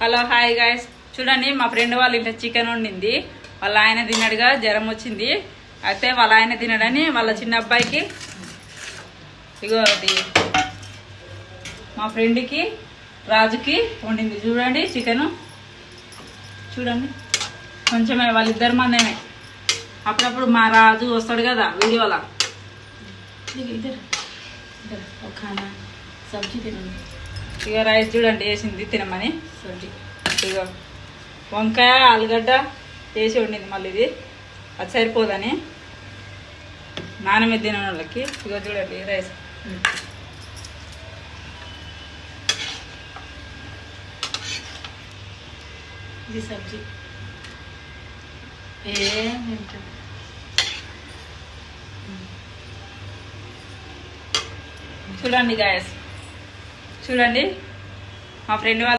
Hello hi guys, చూడండి మా friend వాళ్ళ ఇంట్లో చికెన్ వండింది. వాళ్ళ ఆయన తిన్నాడుగా, జ్వరం వచ్చింది. అయితే వాళ్ళ ఆయన తినడని వాళ్ళ చిన్న అబ్బాయికి ఇగో అది మా ఫ్రెండ్కి రాజుకి వండింది. చూడండి చికెను, చూడండి కొంచెమే, వాళ్ళిద్దరి మందమే. అప్పుడప్పుడు మా రాజు వస్తాడు కదా వీడియోలో. సబ్జీ తినండి. ఇక రైస్ చూడండి వేసింది తినమని. సబ్జీ ఇక వంకాయ ఆలుగడ్డ వేసి వండింది. మళ్ళీ ఇది అది సరిపోదని నానమీద తిన వాళ్ళకి. ఇక చూడండి రైస్. ఇది సబ్జీ చూడండి గాయస్, చూడండి మా ఫ్రెండ్ వాళ్ళ